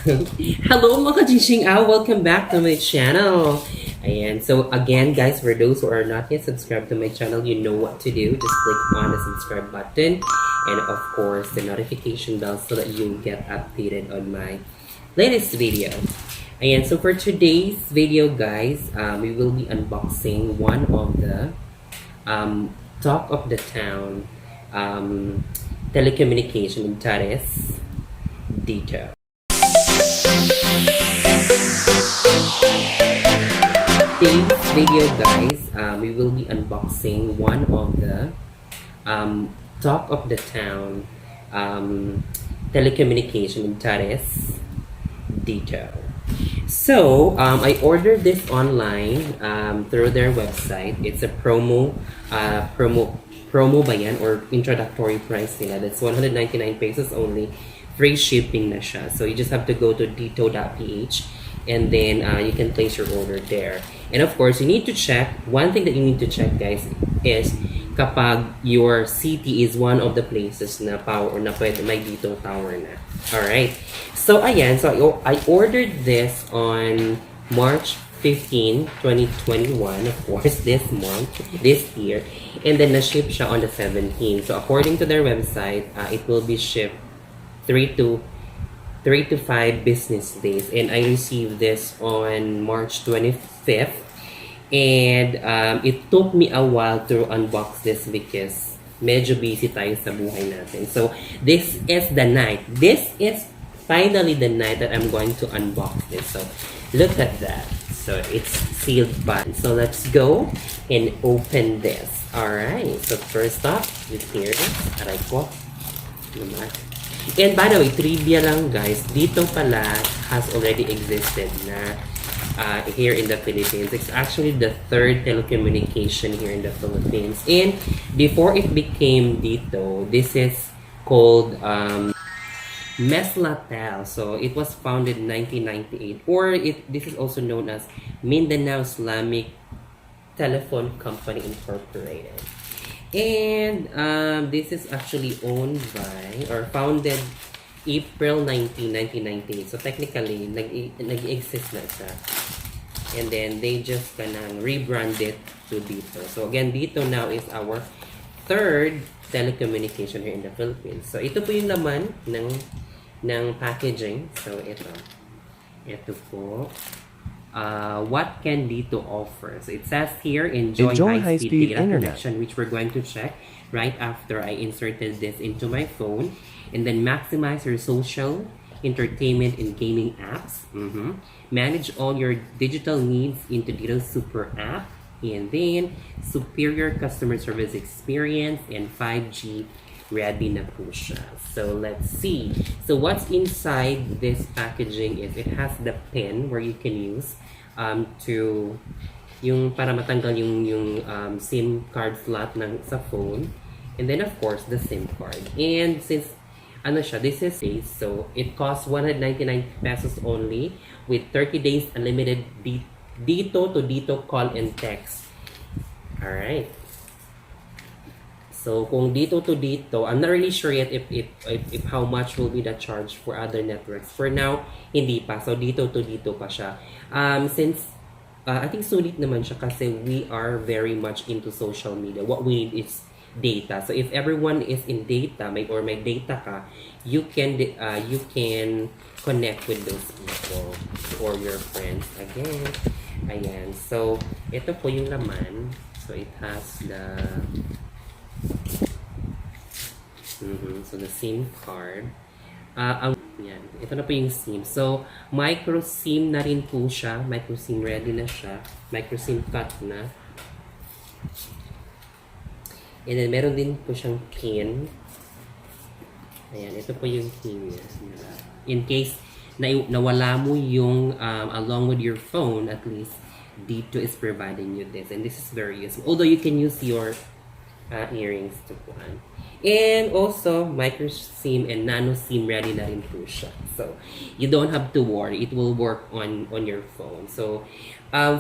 Hello mga Jishing welcome back to my channel. Ayan, so again guys, for those who are not yet subscribed to my channel, you know what to do. Just click on the subscribe button and of course the notification bell so that you get updated on my latest video. Ayan, so for today's video guys, we will be unboxing one of the talk of the town telecommunication, that is Dito. Today's video guys, we will be unboxing one of the talk of the town telecommunication, that is Dito. So I ordered this online through their website. It's a promo ba yan or introductory price nila. That's 199 pesos only. Free shipping na siya. So you just have to go to dito.ph and then you can place your order there. And of course, you need to check, one thing that you need to check guys is kapag your city is one of the places na power na pwede may Dito tower na. Alright. So ayan, so I ordered this on March 15, 2021, of course, this month, this year. And then na-ship siya on the 17th. So according to their website, it will be shipped 3 to 5 business days, and I received this on March 25th, and it took me a while to unbox this because medyo busy tayo sa buhay natin. So this is the night. This is finally the night that I'm going to unbox this. So look at that. So it's sealed button. So let's go and open this. Alright, so first up, here it is. Aray ko. And by the way, trivia lang guys, Dito pala has already existed na here in the Philippines. It's actually the third telecommunication here in the Philippines. And before it became Dito, this is called Meslatel. So it was founded in 1998, or this is also known as Mindanao Islamic Telephone Company Incorporated. And this is actually owned by or founded April 19, 1998. So technically, nag-exist na siya. And then they just kanang rebrand it to Dito. So again, Dito now is our third telecommunication here in the Philippines. So ito po yung laman ng packaging. So ito po. What can Dito offer? So it says here, enjoy high-speed data connection, which we're going to check right after I inserted this into my phone. And then maximize your social, entertainment, and gaming apps. Manage all your digital needs into Dito Super App. And then superior customer service experience and 5G ready na po siya. So let's see. So what's inside this packaging is it has the pin where you can use to yung para matanggal yung SIM card slot sa phone, and then of course the SIM card. And since ano siya, this is so it costs 199 pesos only with 30 days unlimited Dito to Dito call and text. Alright. So kung Dito to Dito, I'm not really sure yet if how much will be the charge for other networks. For now, hindi pa. So Dito to Dito pa siya. Since I think sulit naman siya kasi we are very much into social media. What we need is data. So if everyone is in data, may data ka, you can connect with those people or your friends. Again, ayan. So ito po yung laman. So it has the so the SIM card. Yan. Ito na po yung SIM. So, micro SIM na rin po siya. Micro SIM ready na siya. Micro SIM cut na. And then, meron din po siyang pin. Ayan. Ito po yung pin niya. In case nawala mo yung along with your phone, at least Dito is providing you this. And this is very useful. Although, you can use your earrings to one. And also, micro SIM and nano SIM ready na rin po siya. So, you don't have to worry. It will work on your phone. So,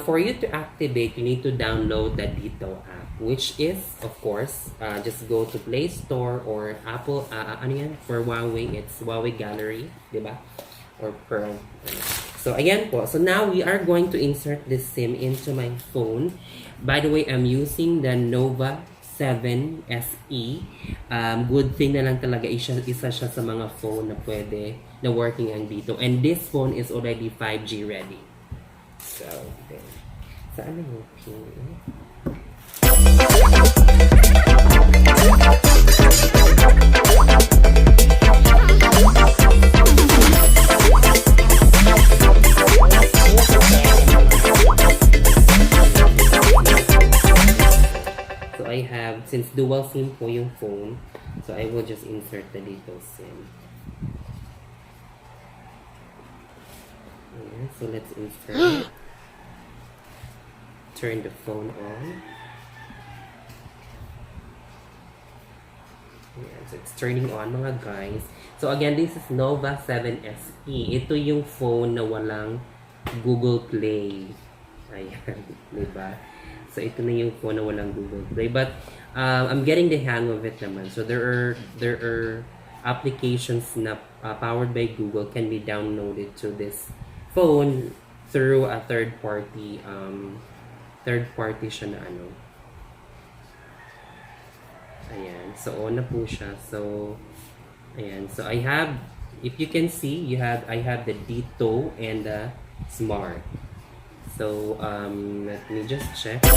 for you to activate, you need to download the Dito app, which is, of course, just go to Play Store or Apple, ano yan? For Huawei, it's Huawei Gallery, di ba? or Pearl. So, ayan po. So, now we are going to insert this SIM into my phone. By the way, I'm using the Nova 7 SE. Good thing na lang talaga isa siya sa mga phone na pwede na working ang dito. And this phone is already 5G ready. So, there. Saan na yung pin? So I have, since dual SIM po yung phone, so I will just insert the dito SIM. Ayan, so let's insert it. Turn the phone on. Ayan, so it's turning on mga guys. So again, this is Nova 7 SE. Ito yung phone na walang Google Play. Ayan, diba? So ito na yung phone na walang Google Play. But I'm getting the hang of it naman. So there are applications na powered by Google can be downloaded to this phone through a third party siya na ano. Ayan. So on na po siya. So ayan. So I have, if you can see, I have the Dito and the Smart. So, let me just check. I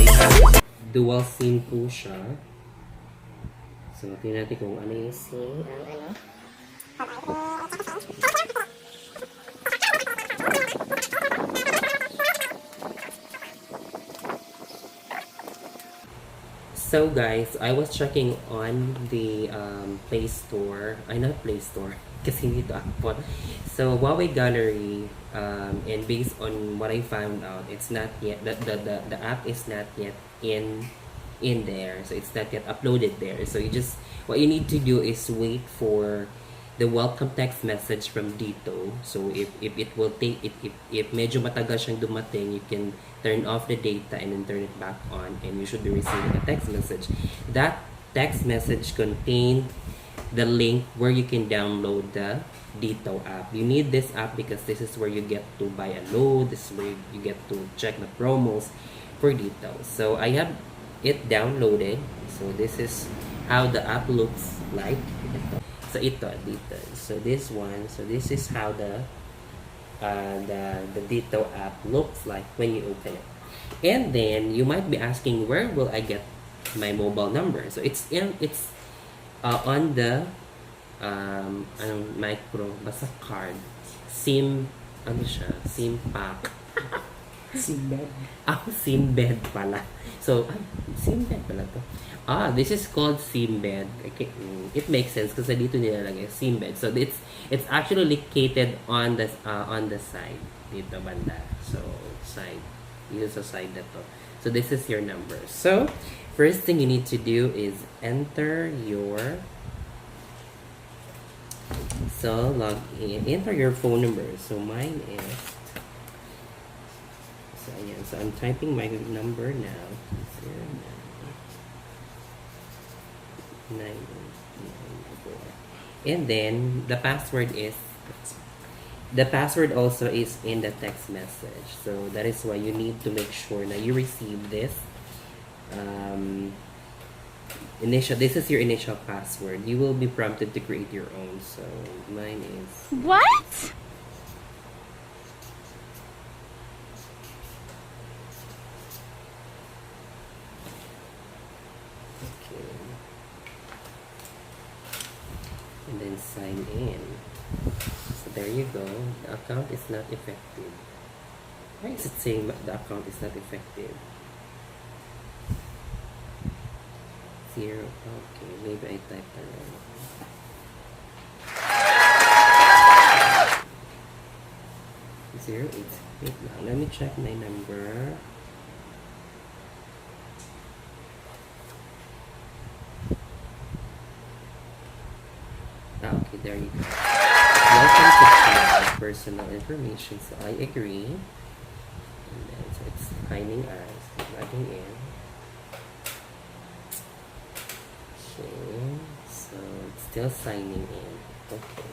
have dual SIM po siya. So, tingnan natin kung ano yung SIM. So guys, I was checking on the Play Store. Not Play Store, kasi hindi ito Apple. So Huawei Gallery, and based on what I found out, it's not yet, the app is not yet in there. So it's not yet uploaded there. So what you need to do is wait for the welcome text message from Dito. So if it will take, if medyo matagal siyang dumating, you can turn off the data and then turn it back on, and you should be receiving a text message. That text message contained the link where you can download the Dito app. You need this app because this is where you get to buy a load. This is where you get to check the promos for Dito. So I have it downloaded. So this is how the app looks like. So ito dito. So this one. So this is how the Dito app looks like when you open it. And then you might be asking, where will I get my mobile number? So it's on the micro basta card. SIM SIM pack. Simbed. Simbed pala. So, Simbed pala to. This is called Simbed. Okay, it makes sense kasi dito nilalagay Simbed. So, it's actually located on the side. Dito banda. So, side. Dito sa side na to. So, this is your number. So, first thing you need to do is enter your log in. Enter your phone number. So, mine is, so, ayan. So, I'm typing my number now. 0994. And then, the password also is in the text message. So, that is why you need to make sure that you receive this. This is your initial password. You will be prompted to create your own. So, mine is... What? And then sign in. So there you go. The account is not effective. Why is it saying the account is not effective? 0. Okay, maybe I typed the wrong. 0. Wait lang. Let me check my number. Okay, there you go. Welcome to share personal information. So I agree. And then so it's signing us, logging in. Still signing in. Okay.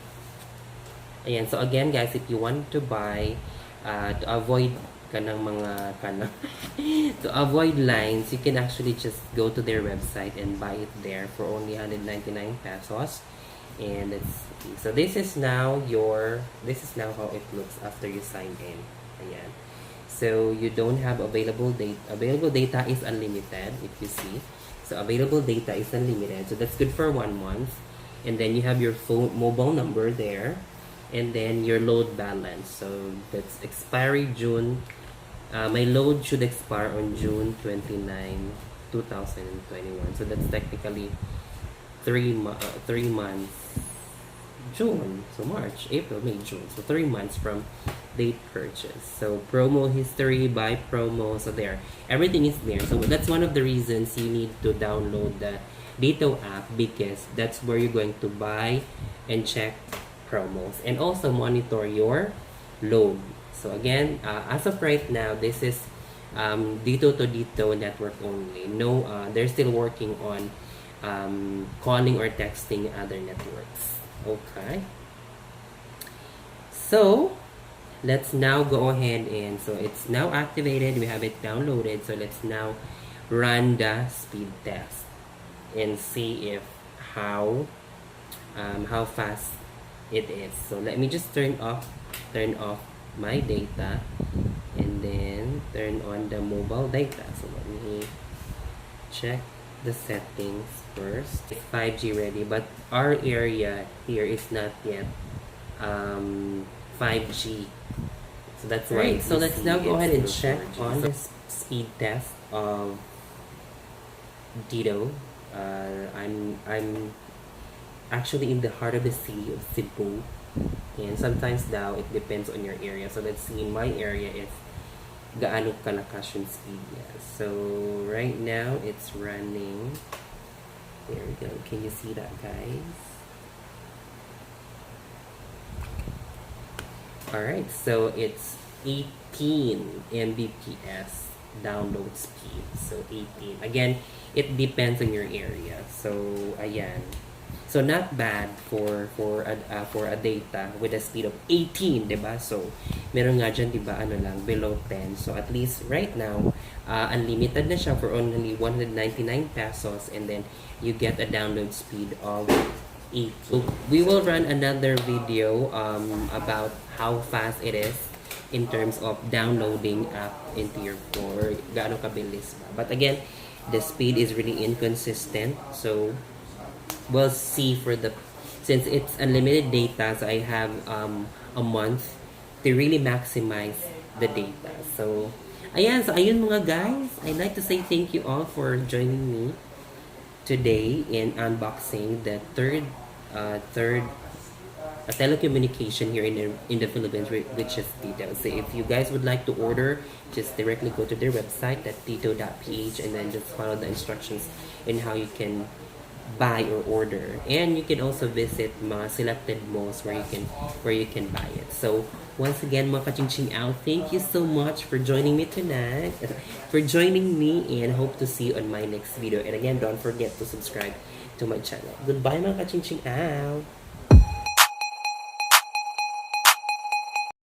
Ayan, so again guys, if you want to buy, to avoid kanang mga kanang to avoid lines, you can actually just go to their website and buy it there for only 199 pesos. And let's see. So this is now how it looks after you sign in. Ayan. So you don't have available data. Available data is unlimited, if you see. So available data is unlimited. So that's good for 1 month. And then you have your phone mobile number there. And then your load balance. So that's expiry June. My load should expire on June 29, 2021. So that's technically 3 months. June. So March, April, May, June. So 3 months from date purchase. So promo history, buy promo. So there. Everything is there. So that's one of the reasons you need to download the Dito app, because that's where you're going to buy and check promos and also monitor your load. So again, as of right now, this is Dito to Dito network only. No, they're still working on calling or texting other networks. Okay. So let's now go ahead and so it's now activated. We have it downloaded. So let's now run the speed test and see if how fast it is. So let me just turn off my data and then turn on the mobile data. So let me check the settings first. It's 5G ready, but our area here is not yet 5G. So that's why. So let's now go ahead and check on the speed test of Dito. I'm actually in the heart of the city of Cebu, and sometimes now it depends on your area. So let's see in my area if gaano kalakas yung speed niya. So right now it's running. There we go. Can you see that, guys? Alright, so it's 18 Mbps download speed. So 18. Again, it depends on your area. So ayan. So not bad for a data with a speed of 18, 'di ba? So meron nga diyan 'di ba ano lang below 10. So at least right now unlimited na siya for only 199 pesos, and then you get a download speed of 8. So we will run another video about how fast it is in terms of downloading app into your phone, or gaano kabilis ba. But again, the speed is really inconsistent. So we'll see since it's unlimited data, so I have a month to really maximize the data. So ayan, so ayun mga guys, I'd like to say thank you all for joining me today in unboxing the third telecommunication here in the Philippines, which is Dito. So if you guys would like to order, just directly go to their website at dito.ph and then just follow the instructions in how you can buy or order. And you can also visit mga selected malls where you can buy it. So once again, mga kaching-ching out, thank you so much for joining me tonight, and hope to see you on my next video. And again, don't forget to subscribe to my channel. Goodbye mga kaching-ching out.